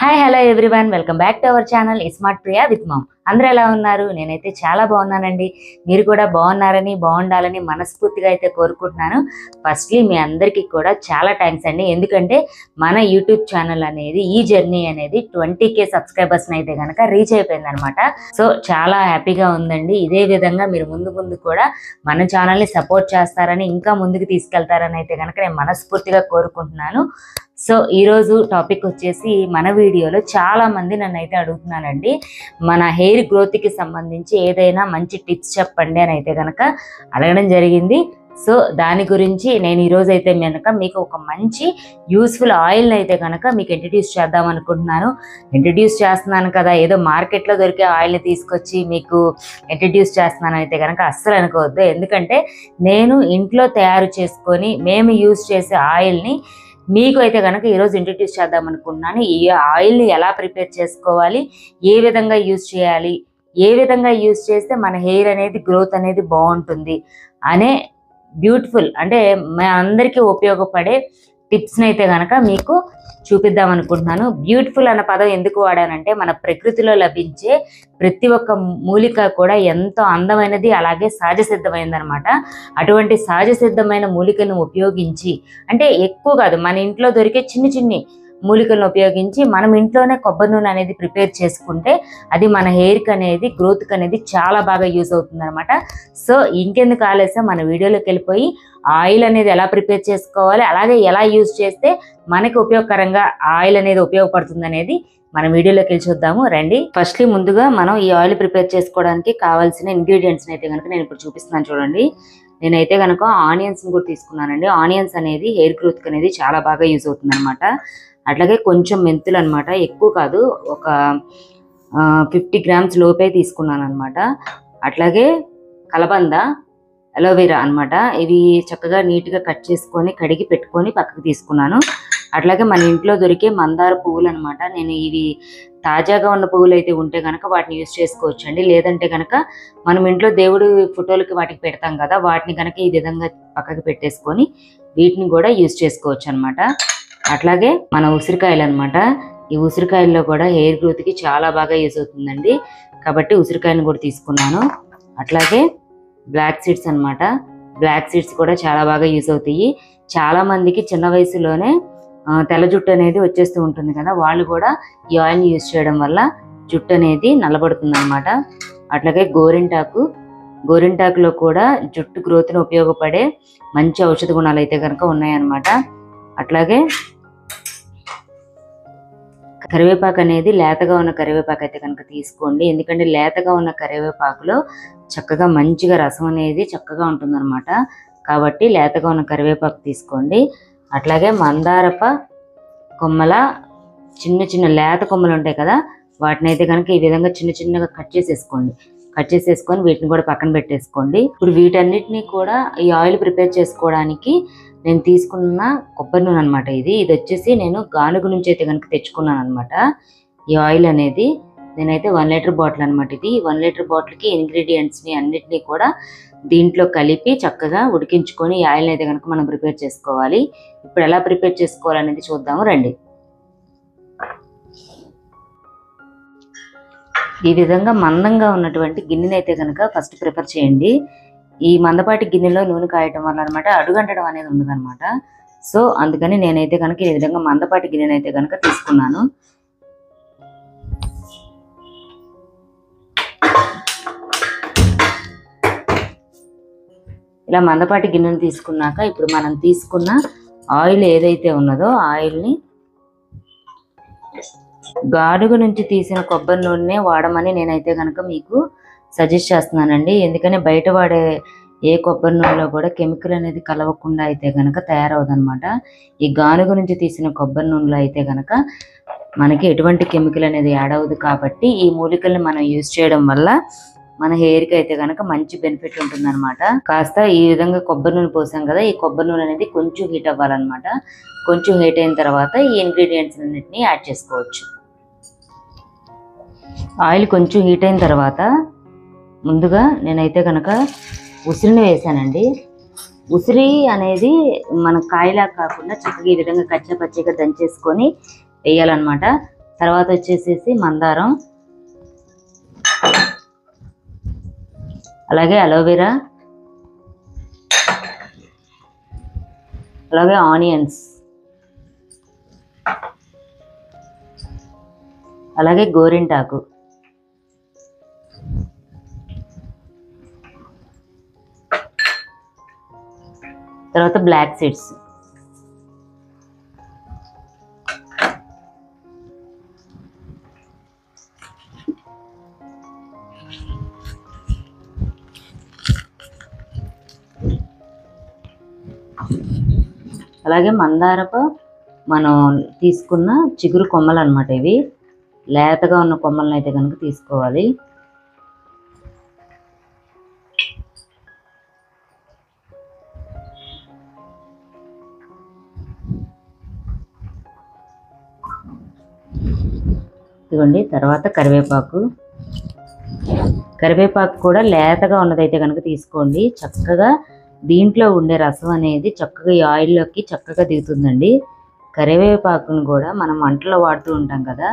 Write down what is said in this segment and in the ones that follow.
Hi hello everyone, welcome back to our channel smart Priya with ma'am. అందరూ ఎలా ఉన్నారు? నేనైతే చాలా బాగున్నానండి. మీరు కూడా బాగున్నారని, బాగుండాలని మనస్ఫూర్తిగా అయితే కోరుకుంటున్నాను. ఫస్ట్లీ మీ అందరికీ కూడా చాలా థ్యాంక్స్ అండి. ఎందుకంటే మన యూట్యూబ్ ఛానల్ అనేది ఈ జర్నీ అనేది 20K సబ్స్క్రైబర్స్ని అయితే కనుక రీచ్ అయిపోయింది అనమాట. సో చాలా హ్యాపీగా ఉందండి. ఇదే విధంగా మీరు ముందు కూడా మన ఛానల్ని సపోర్ట్ చేస్తారని, ఇంకా ముందుకు తీసుకెళ్తారని అయితే కనుక నేను మనస్ఫూర్తిగా కోరుకుంటున్నాను. సో ఈరోజు టాపిక్ వచ్చేసి, మన వీడియోలో చాలా మంది నన్ను అయితే అడుగుతున్నానండి, మన హెయిర్ గ్రోత్కి సంబంధించి ఏదైనా మంచి టిప్స్ చెప్పండి అని అయితే కనుక అడగడం జరిగింది. సో దాని గురించి నేను ఈరోజు అయితే కనుక మీకు ఒక మంచి యూస్ఫుల్ ఆయిల్ని అయితే కనుక మీకు ఇంట్రడ్యూస్ చేద్దాం అనుకుంటున్నాను. ఇంట్రడ్యూస్ చేస్తున్నాను కదా, ఏదో మార్కెట్లో దొరికే ఆయిల్ని తీసుకొచ్చి మీకు ఇంట్రడ్యూస్ చేస్తున్నాను అయితే కనుక అస్సలు అనుకోవద్దు. ఎందుకంటే నేను ఇంట్లో తయారు చేసుకొని మేము యూజ్ చేసే ఆయిల్ని మీకు అయితే కనుక ఈరోజు ఇంట్రడ్యూస్ చేద్దాం అనుకుంటున్నాను. ఈ ఆయిల్ని ఎలా ప్రిపేర్ చేసుకోవాలి, ఏ విధంగా యూజ్ చేయాలి, ఏ విధంగా యూజ్ చేస్తే మన హెయిర్ అనేది గ్రోత్ అనేది బాగుంటుంది అనే బ్యూటిఫుల్, అంటే మన అందరికీ ఉపయోగపడే టిప్స్ని అయితే కనుక మీకు చూపిద్దాం అనుకుంటున్నాను. బ్యూటిఫుల్ అన్న పదం ఎందుకు వాడానంటే, మన ప్రకృతిలో లభించే ప్రతి ఒక్క మూలిక కూడా ఎంతో అందమైనది, అలాగే సహజ సిద్ధమైనదనమాట. అటువంటి సహజ సిద్ధమైన మూలికలను ఉపయోగించి, అంటే ఎక్కువ కాదు, మన ఇంట్లో దొరికే చిన్ని మూలికలను ఉపయోగించి మనం ఇంట్లోనే కొబ్బరి నూనె అనేది ప్రిపేర్ చేసుకుంటే అది మన హెయిర్కి అనేది గ్రోత్కి అనేది చాలా బాగా యూజ్ అవుతుంది అనమాట. సో ఇంకెందుకు ఆలస్యం, మన వీడియోలోకి వెళ్ళిపోయి ఆయిల్ అనేది ఎలా ప్రిపేర్ చేసుకోవాలి, అలాగే ఎలా యూజ్ చేస్తే మనకి ఉపయోగకరంగా ఆయిల్ అనేది ఉపయోగపడుతుంది అనేది మన వీడియోలోకి వెళ్ళి చూద్దాము రండి. ఫస్ట్లీ ముందుగా మనం ఈ ఆయిల్ ప్రిపేర్ చేసుకోవడానికి కావాల్సిన ఇంగ్రీడియంట్స్ని అయితే కనుక నేను ఇప్పుడు చూపిస్తున్నాను చూడండి. నేనైతే కనుక ఆనియన్స్ని కూడా తీసుకున్నానండి. ఆనియన్స్ అనేది హెయిర్ గ్రోత్కి అనేది చాలా బాగా యూజ్ అవుతుంది అనమాట. అట్లాగే కొంచెం మెంతులు అనమాట, ఎక్కువ కాదు, ఒక 50 గ్రామ్స్ లోపే తీసుకున్నాను అనమాట. అట్లాగే కలబంద, అలోవెరా అనమాట. ఇవి చక్కగా నీట్గా కట్ చేసుకొని కడిగి పెట్టుకొని పక్కకు తీసుకున్నాను. అట్లాగే మన ఇంట్లో దొరికే మందార పువ్వులు అనమాట. నేను ఇవి తాజాగా ఉన్న పువ్వులు అయితే ఉంటే కనుక వాటిని యూజ్ చేసుకోవచ్చు అండి. లేదంటే కనుక మనం ఇంట్లో దేవుడి ఫోటోలకి వాటికి పెడతాం కదా, వాటిని కనుక ఈ విధంగా పక్కకు పెట్టేసుకొని వీటిని కూడా యూజ్ చేసుకోవచ్చు అనమాట. అట్లాగే మన ఉసిరికాయలు అనమాట. ఈ ఉసిరికాయల్లో కూడా హెయిర్ గ్రోత్కి చాలా బాగా యూజ్ అవుతుందండి, కాబట్టి ఉసిరికాయలను కూడా తీసుకున్నాను. అట్లాగే బ్లాక్ సీడ్స్ అనమాట. బ్లాక్ సీడ్స్ కూడా చాలా బాగా యూజ్ అవుతాయి. చాలా మందికి చిన్న వయసులోనే తెల్ల జుట్టు అనేది వచ్చేస్తూ ఉంటుంది కదా, వాళ్ళు కూడా ఈ ఆయిల్ని యూజ్ చేయడం వల్ల జుట్టు అనేది నల్లబడుతుంది అనమాట. అట్లాగే గోరింటాకులో కూడా జుట్టు గ్రోత్ని ఉపయోగపడే మంచి ఔషధ గుణాలు అయితే కనుక ఉన్నాయన్నమాట. అట్లాగే కరివేపాకు అనేది, లేతగా ఉన్న కరివేపాకు అయితే కనుక తీసుకోండి. ఎందుకంటే లేతగా ఉన్న కరివేపాకులో చక్కగా మంచిగా రసం అనేది చక్కగా ఉంటుందన్నమాట. కాబట్టి లేతగా ఉన్న కరివేపాకు తీసుకోండి. అట్లాగే మందారప కొమ్మల చిన్న లేత కొమ్మలు ఉంటాయి కదా, వాటిని అయితే కనుక ఈ విధంగా చిన్నగా కట్ చేసేసుకొని వీటిని కూడా పక్కన పెట్టేసుకోండి. ఇప్పుడు వీటన్నిటిని కూడా ఈ ఆయిల్ ప్రిపేర్ చేసుకోవడానికి నేను తీసుకున్న కొబ్బరి నూనె అనమాట. ఇది వచ్చేసి నేను గానుగు నుంచి అయితే కనుక తెచ్చుకున్నాను అనమాట. ఈ ఆయిల్ అనేది నేనైతే 1 లీటర్ బాటిల్ అనమాట. ఇది 1 లీటర్ బాటిల్కి ఇంగ్రీడియంట్స్ని అన్నిటినీ కూడా దీంట్లో కలిపి చక్కగా ఉడికించుకొని ఈ ఆయిల్ని అయితే కనుక మనం ప్రిపేర్ చేసుకోవాలి. ఇప్పుడు ఎలా ప్రిపేర్ చేసుకోవాలనేది చూద్దాము రండి. ఈ విధంగా మందంగా ఉన్నటువంటి గిన్నెని అయితే కనుక ఫస్ట్ ప్రిపేర్ చేయండి. ఈ మందపాటి గిన్నెలో నూనె కాయటం వల్ల అనమాట అడుగంటడం అనేది ఉండదన్నమాట. సో అందుకని నేనైతే కనుక ఈ విధంగా మందపాటి గిన్నెని అయితే కనుక తీసుకున్నాను. ఇలా మందపాటి గిన్నెను తీసుకున్నాక ఇప్పుడు మనం తీసుకున్న ఆయిల్ ఏదైతే ఉన్నదో ఆయిల్ని గాడుగు నుంచి తీసిన కొబ్బరి నూనె వాడమని నేనైతే కనుక మీకు సజెస్ట్ చేస్తున్నానండి. ఎందుకని బయట వాడే ఏ కొబ్బరి నూనెలో కూడా కెమికల్ అనేది కలవకుండా అయితే కనుక తయారవుదనమాట. ఈ గానుగు నుంచి తీసిన కొబ్బరి నూనెలో అయితే కనుక మనకి ఎటువంటి కెమికల్ అనేది యాడ్ అవ్వదు. కాబట్టి ఈ మూలికల్ని మనం యూజ్ చేయడం వల్ల మన హెయిర్కి అయితే కనుక మంచి బెనిఫిట్ ఉంటుందన్నమాట. కాస్త ఈ విధంగా కొబ్బరి నూనె పోసాం కదా, ఈ కొబ్బరి నూనె అనేది కొంచెం హీట్ అవ్వాలన్నమాట. కొంచెం హీట్ అయిన తర్వాత ఈ ఇంగ్రీడియంట్స్ అన్నిటిని యాడ్ చేసుకోవచ్చు. ఆయిల్ కొంచెం హీట్ అయిన తర్వాత ముందుగా నేనైతే కనుక ఉసిరిని వేసానండి. ఉసిరి అనేది మన కాయలా కాకుండా చక్కగా ఈ విధంగా కచ్చా పచ్చిగా దంచేసుకొని వేయాలన్నమాట. తర్వాత వచ్చేసేసి మందారం, అలాగే అలోవెరా, అలాగే ఆనియన్స్, అలాగే గోరింటాకు, తర్వాత బ్లాక్ సీడ్స్, అలాగే మందారపు మనం తీసుకున్న చిగురు కొమ్మలు అన్నమాట. ఇవి లేతగా ఉన్న కొమ్మలను అయితే కనుక తీసుకోవాలి. ఇదిగోండి. తర్వాత కరివేపాకు కూడా లేతగా ఉన్నదైతే కనుక తీసుకోండి. చక్కగా దీంట్లో ఉండే రసం అనేది చక్కగా ఈ ఆయిల్లోకి చక్కగా దిగుతుందండి. కరివేపాకును కూడా మనం వంటలో వాడుతూ ఉంటాం కదా,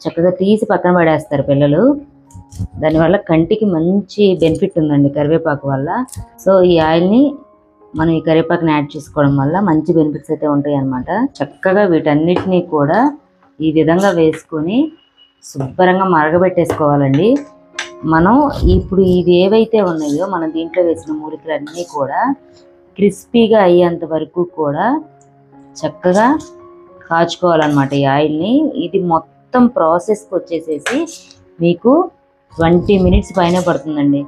చక్కగా తీసి పక్కన పడేస్తారు పిల్లలు. దానివల్ల కంటికి మంచి బెనిఫిట్ ఉందండి కరివేపాకు వల్ల. సో ఈ ఆయిల్ని మనం ఈ కరివేపాకుని యాడ్ చేసుకోవడం వల్ల మంచి బెనిఫిట్స్ అయితే ఉంటాయి అన్నమాట. చక్కగా వీటన్నిటినీ కూడా ఈ విధంగా వేసుకొని శుభ్రంగా మరగబెట్టేసుకోవాలండి. మనం ఇప్పుడు ఇవి ఏవైతే ఉన్నాయో మనం దీంట్లో వేసిన మూలికలన్నీ కూడా క్రిస్పీగా అయ్యేంత వరకు కూడా చక్కగా కాచుకోవాలన్నమాట ఈ ఆయిల్ని. ఇది మొత్తం ప్రాసెస్కి వచ్చేసేసి మీకు 20 మినిట్స్ పైనే పడుతుందండి.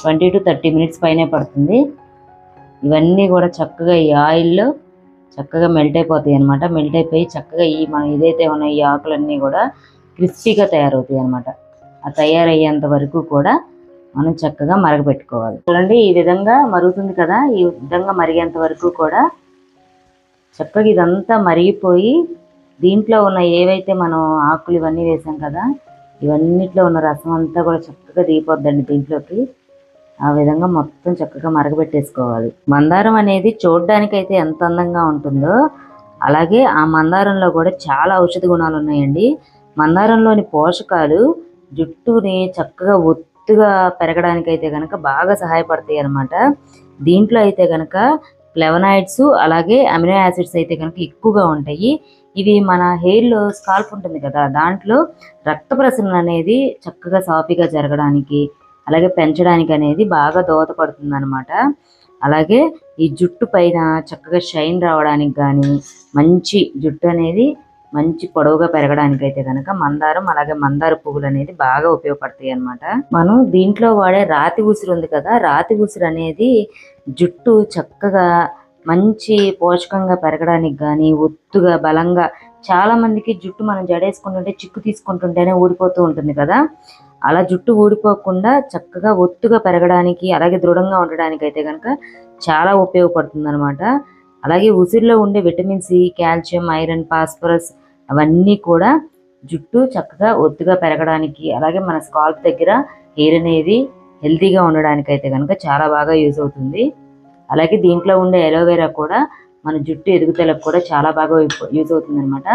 20 to 30 మినిట్స్ పైనే పడుతుంది. ఇవన్నీ కూడా చక్కగా ఈ ఆయిల్లో చక్కగా మెల్ట్ అయిపోతాయి అన్నమాట. మెల్ట్ అయిపోయి చక్కగా ఈ మనం ఏదైతే ఉన్నాయో ఈ ఆకులన్నీ కూడా క్రిస్పీగా తయారవుతాయి అన్నమాట. ఆ తయారయ్యేంత వరకు కూడా మనం చక్కగా మరగపెట్టుకోవాలి. చూడండి, ఈ విధంగా మరుగుతుంది కదా, ఈ విధంగా మరిగేంత వరకు కూడా చక్కగా ఇదంతా మరిగిపోయి దీంట్లో ఉన్న ఏవైతే మనం ఆకులు ఇవన్నీ వేసాం కదా, ఇవన్నిట్లో ఉన్న రసం అంతా కూడా చక్కగా దిగిపోద్దండి దీంట్లోకి. ఆ విధంగా మొత్తం చక్కగా మరగబెట్టేసుకోవాలి. మందారం అనేది చూడడానికైతే ఎంత అందంగా ఉంటుందో అలాగే ఆ మందారంలో కూడా చాలా ఔషధ గుణాలు ఉన్నాయండి. మందారంలోని పోషకాలు జుట్టుని చక్కగా ఒత్తుగా పెరగడానికి అయితే కనుక బాగా సహాయపడతాయి అన్నమాట. దీంట్లో అయితే కనుక ఫ్లేవనాయిడ్స్ అలాగే అమినో యాసిడ్స్ అయితే కనుక ఎక్కువగా ఉంటాయి. ఇవి మన హెయిర్లో స్కాల్ప్ ఉంటుంది కదా, దాంట్లో రక్త ప్రసరణ అనేది చక్కగా సాఫీగా జరగడానికి అలాగే పెంచడానికి అనేది బాగా దోహదపడుతుంది అనమాట. అలాగే ఈ జుట్టు పైన చక్కగా షైన్ రావడానికి కానీ మంచి జుట్టు అనేది మంచి పొడవుగా పెరగడానికి అయితే కనుక మందారం అలాగే మందార పువ్వులు అనేది బాగా ఉపయోగపడతాయి అన్నమాట. మనం దీంట్లో వాడే రాతి ఉసిరి ఉంది కదా, రాతి ఉసిరి అనేది జుట్టు చక్కగా మంచి పోషకంగా పెరగడానికి కానీ ఒత్తుగా బలంగా, చాలా మందికి జుట్టు మనం జడేసుకుంటుంటే చిక్కు తీసుకుంటుంటేనే ఊడిపోతూ ఉంటుంది కదా, అలా జుట్టు ఊడిపోకుండా చక్కగా ఒత్తుగా పెరగడానికి అలాగే దృఢంగా ఉండడానికి అయితే కనుక చాలా ఉపయోగపడుతుంది అనమాట. అలాగే ఉసిరిలో ఉండే vitamin C, calcium, iron, phosphorus అవన్నీ కూడా జుట్టు చక్కగా ఒత్తుగా పెరగడానికి అలాగే మన స్కాల్ప్ దగ్గర హెయిర్ అనేది హెల్తీగా ఉండడానికి అయితే కనుక చాలా బాగా యూజ్ అవుతుంది. అలాగే దీంట్లో ఉండే అలోవెరా కూడా మన జుట్టు ఎదుగుదలకు కూడా చాలా బాగా యూజ్ అవుతుంది అనమాట.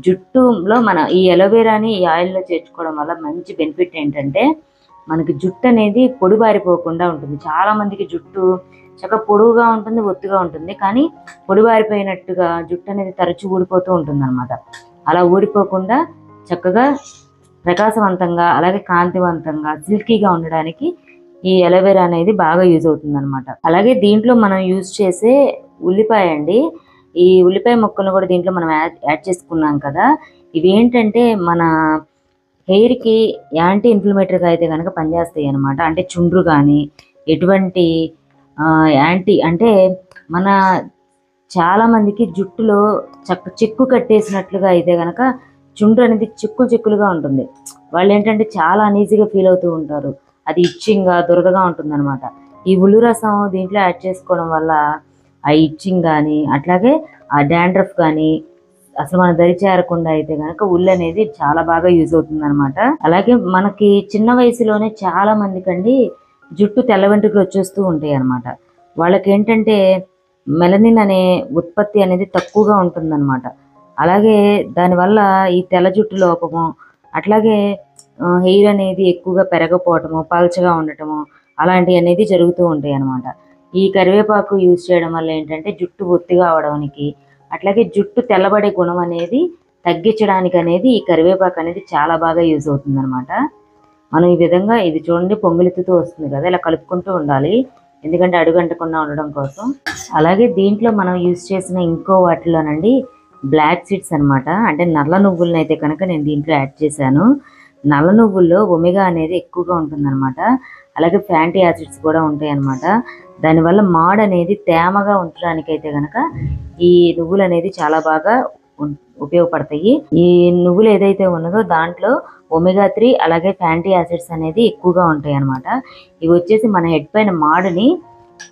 జుట్టులో మన ఈ అలోవెరాని ఈ ఆయిల్లో చేర్చుకోవడం వల్ల మంచి బెనిఫిట్ ఏంటంటే మనకి జుట్టు అనేది పొడిబారిపోకుండా ఉంటుంది. చాలా మందికి జుట్టు చక్కగా పొడువుగా ఉంటుంది, ఒత్తుగా ఉంటుంది, కానీ పొడిబారిపోయినట్టుగా జుట్టు అనేది తరచూ ఊడిపోతూ ఉంటుంది అనమాట. అలా ఊడిపోకుండా చక్కగా ప్రకాశవంతంగా అలాగే కాంతివంతంగా సిల్కీగా ఉండడానికి ఈ అలోవెరా అనేది బాగా యూజ్ అవుతుంది అనమాట. అలాగే దీంట్లో మనం యూజ్ చేసే ఉల్లిపాయ అండి, ఈ ఉల్లిపాయ ముక్కలను కూడా దీంట్లో మనం యాడ్ చేసుకున్నాం కదా, ఇవి ఏంటంటే మన హెయిర్కి యాంటీ ఇన్ఫ్లమేటరీగా అయితే కనుక పనిచేస్తాయి అనమాట. అంటే చుండ్రు కానీ ఎటువంటి యాంటీ అంటే మన చాలామందికి జుట్టులో చిక్కు కట్టేసినట్లుగా అయితే కనుక చుండ్రు అనేది చిక్కులుగా ఉంటుంది. వాళ్ళు ఏంటంటే చాలా అనీజీగా ఫీల్ అవుతూ ఉంటారు, అది ఇచ్చింగ్గా దురదగా ఉంటుంది అనమాట. ఈ ఉల్లి రసం దీంట్లో యాడ్ చేసుకోవడం వల్ల ఆ ఇచ్చింగ్ కానీ అట్లాగే ఆ డాండ్రఫ్ కానీ అసలు మన దరి చేరకుండా అయితే కనుక ఉల్లి అనేది చాలా బాగా యూజ్ అవుతుంది అనమాట. అలాగే మనకి చిన్న వయసులోనే చాలా మందికి అండి జుట్టు తెల్ల వెంట్రుకలు వచ్చేస్తూ ఉంటాయి అనమాట. వాళ్ళకి ఏంటంటే మెలనిన్ అనే ఉత్పత్తి అనేది తక్కువగా ఉంటుందన్నమాట. అలాగే దానివల్ల ఈ తెల్ల జుట్టు లోపము, అట్లాగే హెయిర్ అనేది ఎక్కువగా పెరగపోవటము, పల్చగా ఉండటము అలాంటివి అనేది జరుగుతూ ఉంటాయి అన్నమాట. ఈ కరివేపాకు యూజ్ చేయడం వల్ల ఏంటంటే జుట్టు ఒత్తిగా అవడానికి, అట్లాగే జుట్టు తెల్లబడే గుణం అనేది తగ్గించడానికి అనేది ఈ కరివేపాకు అనేది చాలా బాగా యూజ్ అవుతుంది అనమాట. మనం ఈ విధంగా ఇది చూడండి పొంగులెత్తుతూ వస్తుంది కదా, ఇలా కలుపుకుంటూ ఉండాలి ఎందుకంటే అడుగంటకుండా ఉండడం కోసం. అలాగే దీంట్లో మనం యూజ్ చేసిన ఇంకో వాటిలోనండి బ్లాక్ సీడ్స్ అనమాట, అంటే నల్ల నువ్వులను అయితే కనుక నేను దీంట్లో యాడ్ చేశాను. నల్ల నువ్వుల్లో ఒమేగా అనేది ఎక్కువగా ఉంటుందన్నమాట. అలాగే ఫ్యాటీ యాసిడ్స్ కూడా ఉంటాయి అన్నమాట. దానివల్ల మాడ్ అనేది తేమగా ఉంచడానికి అయితే కనుక ఈ నువ్వులు అనేది చాలా బాగా ఉపయోగపడతాయి. ఈ నువ్వులు ఏదైతే ఉన్నదో దాంట్లో ఒమేగా 3 అలాగే ఫ్యాటీ యాసిడ్స్ అనేది ఎక్కువగా ఉంటాయి అన్నమాట. ఇవి వచ్చేసి మన హెడ్ పైన మాడుని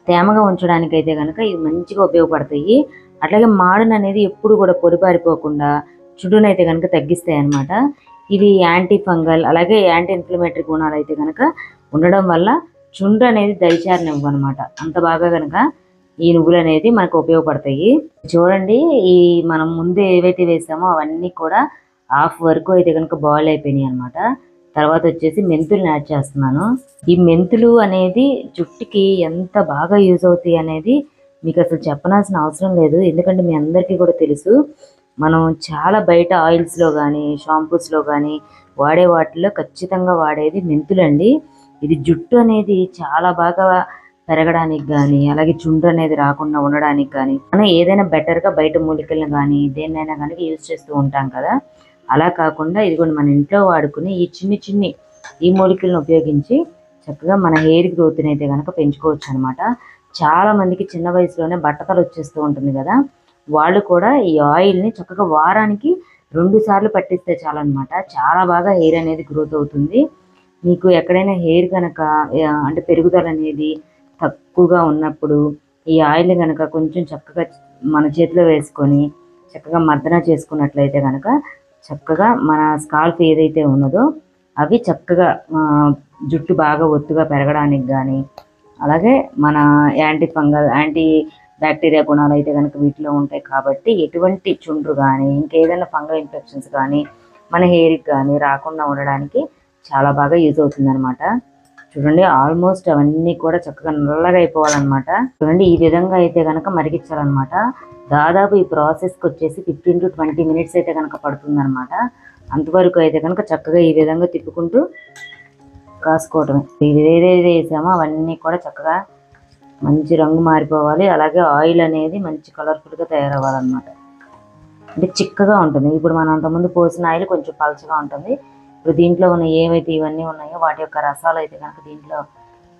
తేమగా ఉంచడానికి అయితే కనుక ఇవి మంచిగా ఉపయోగపడతాయి. అట్లాగే మాడుని అనేది ఎప్పుడు కూడా పొడిపారిపోకుండా చుండ్రునైతే కనుక తగ్గిస్తాయి అన్నమాట. ఇవి యాంటీ ఫంగల్ అలాగే యాంటీ ఇన్ఫ్లమేటరీ గుణాలు అయితే కనుక ఉండడం వల్ల చుండ్రు అనేది దరిచారనివ్వు అనమాట. అంత బాగా కనుక ఈ నువ్వులు అనేది మనకు ఉపయోగపడతాయి. చూడండి ఈ మనం ముందు ఏవైతే వేసామో అవన్నీ కూడా హాఫ్ వరకు అయితే కనుక బాయిల్ అయిపోయినాయి అనమాట. తర్వాత వచ్చేసి మెంతులను యాడ్ చేస్తున్నాను. ఈ మెంతులు అనేది జుట్టుకి ఎంత బాగా యూజ్ అవుతాయి అనేది మీకు అసలు చెప్పనాల్సిన అవసరం లేదు. ఎందుకంటే మీ అందరికీ కూడా తెలుసు, మనం చాలా బయట ఆయిల్స్లో కానీ షాంపూస్లో కానీ వాడే వాటిల్లో ఖచ్చితంగా వాడేది మెంతులండి. ఇది జుట్టు అనేది చాలా బాగా పెరగడానికి కానీ అలాగే చుండ్రు అనేది రాకుండా ఉండడానికి కానీ మనం ఏదైనా బెటర్గా బయట మూలికలను కానీ దేన్నైనా కానీ యూజ్ చేస్తూ ఉంటాం కదా, అలా కాకుండా ఇది కూడా మన ఇంట్లో వాడుకుని ఈ చిన్ని ఈ మూలికలను ఉపయోగించి చక్కగా మన హెయిర్ గ్రోత్ని అయితే కనుక పెంచుకోవచ్చు అనమాట. చాలా మందికి చిన్న వయసులోనే బట్టతలు వచ్చేస్తూ ఉంటుంది కదా, వాళ్ళు కూడా ఈ ఆయిల్ని చక్కగా వారానికి 2 సార్లు పట్టిస్తే చాలన్నమాట. చాలా బాగా హెయిర్ అనేది గ్రోత్ అవుతుంది. మీకు ఎక్కడైనా హెయిర్ కనుక అంటే పెరుగుదల అనేది తక్కువగా ఉన్నప్పుడు ఈ ఆయిల్ కనుక కొంచెం చక్కగా మన చేతిలో వేసుకొని చక్కగా మర్దన చేసుకున్నట్లయితే కనుక చక్కగా మన స్కాల్ప్ ఏదైతే ఉన్నదో అవి చక్కగా జుట్టు బాగా ఒత్తుగా పెరగడానికి కానీ అలాగే మన యాంటీ ఫంగల్ యాంటీ బ్యాక్టీరియా గుణాలు అయితే కనుక వీటిలో ఉంటాయి కాబట్టి ఎటువంటి చుండ్రు కానీ ఇంకేదైనా ఫంగల్ ఇన్ఫెక్షన్స్ కానీ మన హెయిర్కి కానీ రాకుండా ఉండడానికి చాలా బాగా యూజ్ అవుతుంది అనమాట. చూడండి ఆల్మోస్ట్ అవన్నీ కూడా చక్కగా నల్లగా అయిపోవాలన్నమాట. చూడండి ఈ విధంగా అయితే కనుక మరిగించాలన్నమాట. దాదాపు ఈ ప్రాసెస్కి వచ్చేసి 15 to 20 minutes అయితే కనుక పడుతుంది అనమాట. అంతవరకు అయితే కనుక చక్కగా ఈ విధంగా తిప్పుకుంటూ కాసుకోవటమే. ఇది ఏదైతే వేసామో అవన్నీ కూడా చక్కగా మంచి రంగు మారిపోవాలి. అలాగే ఆయిల్ అనేది మంచి కలర్ఫుల్గా తయారవ్వాలన్నమాట. అంటే చిక్కగా ఉంటుంది. ఇప్పుడు మనం అంతకుముందు పోసిన ఆయిల్ కొంచెం పలచగా ఉంటుంది. ఇప్పుడు దీంట్లో ఉన్న ఏవైతే ఇవన్నీ ఉన్నాయో వాటి యొక్క రసాలు అయితే కనుక దీంట్లో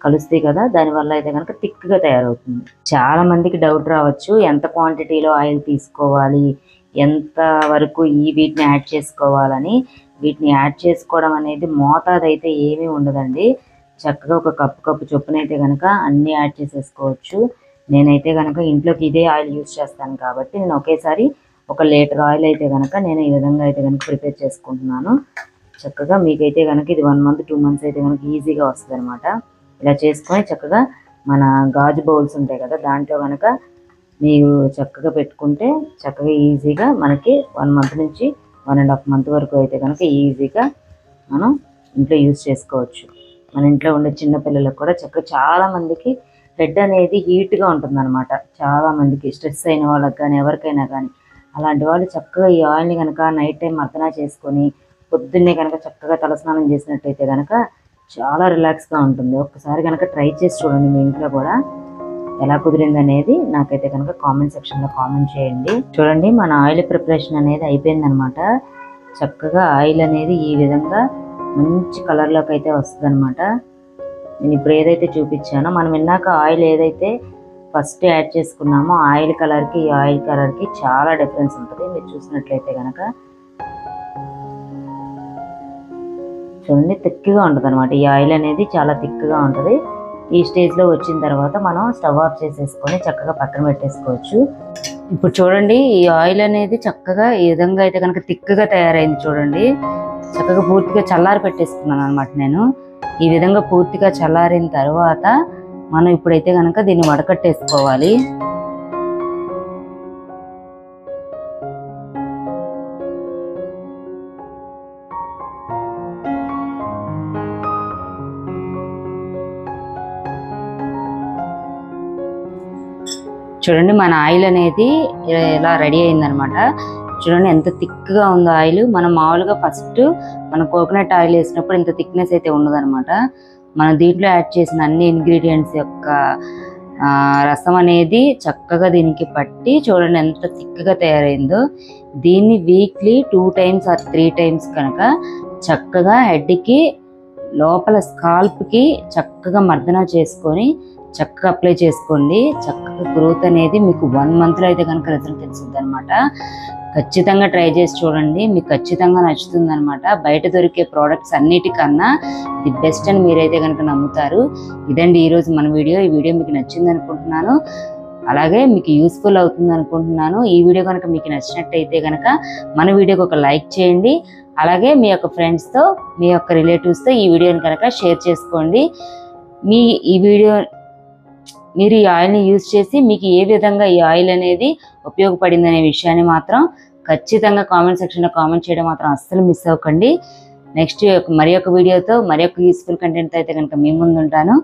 కలుస్తాయి కదా, దానివల్ల అయితే కనుక థిక్గా తయారవుతుంది. చాలా మందికి డౌట్ రావచ్చు, ఎంత క్వాంటిటీలో ఆయిల్ తీసుకోవాలి, ఎంత వరకు వీటిని యాడ్ చేసుకోవాలని. వీటిని యాడ్ చేసుకోవడం అనేది మోతాదు అయితే ఏమీ ఉండదండి. చక్కగా ఒక కప్పు చొప్పున అయితే కనుక అన్నీ యాడ్ చేసేసుకోవచ్చు. నేనైతే కనుక ఇంట్లోకి ఇదే ఆయిల్ యూజ్ చేస్తాను కాబట్టి నేను ఒకేసారి 1 లీటర్ ఆయిల్ అయితే కనుక నేను ఈ విధంగా అయితే కనుక ప్రిపేర్ చేసుకుంటున్నాను. చక్కగా మీకైతే కనుక ఇది 1 month 2 months అయితే కనుక ఈజీగా వస్తుంది అనమాట. ఇలా చేసుకొని చక్కగా మన గాజు బౌల్స్ ఉంటాయి కదా, దాంట్లో కనుక మీరు చక్కగా పెట్టుకుంటే చక్కగా ఈజీగా మనకి 1 month నుంచి 1.5 month వరకు అయితే కనుక ఈజీగా మనం ఇంట్లో యూజ్ చేసుకోవచ్చు. మన ఇంట్లో ఉండే చిన్నపిల్లలకు కూడా చక్కగా చాలామందికి హెడ్ అనేది హీట్గా ఉంటుంది అనమాట. చాలామందికి స్ట్రెస్ అయిన వాళ్ళకి కానీ ఎవరికైనా కానీ అలాంటి వాళ్ళు చక్కగా ఈ ఆయిల్ని కనుక నైట్ టైం మర్దన చేసుకొని పొద్దున్నే కనుక చక్కగా తలస్నానం చేసినట్టయితే కనుక చాలా రిలాక్స్గా ఉంటుంది. ఒక్కసారి కనుక ట్రై చేసి చూడండి మీ ఇంట్లో కూడా ఎలా కుదిరింది అనేది నాకైతే కనుక కామెంట్ సెక్షన్లో కామెంట్ చేయండి. చూడండి మన ఆయిల్ ప్రిపరేషన్ అనేది అయిపోయిందనమాట. చక్కగా ఆయిల్ అనేది ఈ విధంగా మంచి కలర్లోకి అయితే వస్తుంది అనమాట. నేను ఇప్పుడు ఏదైతే చూపించానో మనం విన్నాక ఆయిల్ ఏదైతే ఫస్ట్ యాడ్ చేసుకున్నామో ఆయిల్ కలర్కి ఈ ఆయిల్ కలర్కి చాలా డిఫరెన్స్ ఉంటుంది. మీరు చూసినట్లయితే కనుక చూడండి థిక్గా ఉంటుంది అనమాట. ఈ ఆయిల్ అనేది చాలా థిక్గా ఉంటుంది. ఈ స్టేజ్లో వచ్చిన తర్వాత మనం స్టవ్ ఆఫ్ చేసేసుకొని చక్కగా పక్కన పెట్టేసుకోవచ్చు. ఇప్పుడు చూడండి ఈ ఆయిల్ అనేది చక్కగా ఈ విధంగా అయితే కనుక థిక్గా తయారైంది. చూడండి చక్కగా పూర్తిగా చల్లారి పెట్టేసుకున్నాను అనమాట. నేను ఈ విధంగా పూర్తిగా చల్లారిన తర్వాత మనం ఇప్పుడైతే కనుక దీన్ని వడకట్టేసుకోవాలి. చూడండి మన ఆయిల్ అనేది ఇలా రెడీ అయిందనమాట. చూడండి ఎంత థిక్గా ఉందో ఆయిల్. మనం మామూలుగా ఫస్ట్ మనం కోకోనట్ ఆయిల్ వేసినప్పుడు ఇంత థిక్నెస్ అయితే ఉండదన్నమాట. మనం దీంట్లో యాడ్ చేసిన అన్ని ఇంగ్రీడియంట్స్ యొక్క రసం అనేది చక్కగా దీనికి పట్టి చూడండి ఎంత థిక్గా తయారైందో. దీన్ని వీక్లీ 2 times or 3 times కనుక చక్కగా హెడ్కి లోపల స్కాల్ప్కి చక్కగా మర్దన చేసుకొని చక్కగా అప్లై చేసుకోండి. చక్కగా గ్రోత్ అనేది మీకు 1 monthలో అయితే కనుక రిజల్ట్ తెలుస్తుంది అనమాట. ఖచ్చితంగా ట్రై చేసి చూడండి, మీకు ఖచ్చితంగా నచ్చుతుంది అనమాట. బయట దొరికే ప్రోడక్ట్స్ అన్నిటికన్నా ది బెస్ట్ అని మీరైతే కనుక నమ్ముతారు. ఇదండి ఈరోజు మన వీడియో. ఈ వీడియో మీకు నచ్చింది అనుకుంటున్నాను, అలాగే మీకు యూస్ఫుల్ అవుతుంది అనుకుంటున్నాను. ఈ వీడియో కనుక మీకు నచ్చినట్టయితే కనుక మన వీడియోకి ఒక లైక్ చేయండి. అలాగే మీ యొక్క ఫ్రెండ్స్తో, మీ యొక్క రిలేటివ్స్తో ఈ వీడియోని కనుక షేర్ చేసుకోండి. మీరు ఈ ఆయిల్ని యూజ్ చేసి మీకు ఏ విధంగా ఈ ఆయిల్ అనేది ఉపయోగపడింది అనే విషయాన్ని మాత్రం ఖచ్చితంగా కామెంట్ సెక్షన్లో కామెంట్ చేయడం మాత్రం అస్సలు మిస్ అవ్వకండి. నెక్స్ట్ మరి ఒక వీడియోతో మరి ఒక యూస్ఫుల్ కంటెంట్తో అయితే కనుక మీ ముందు ఉంటాను.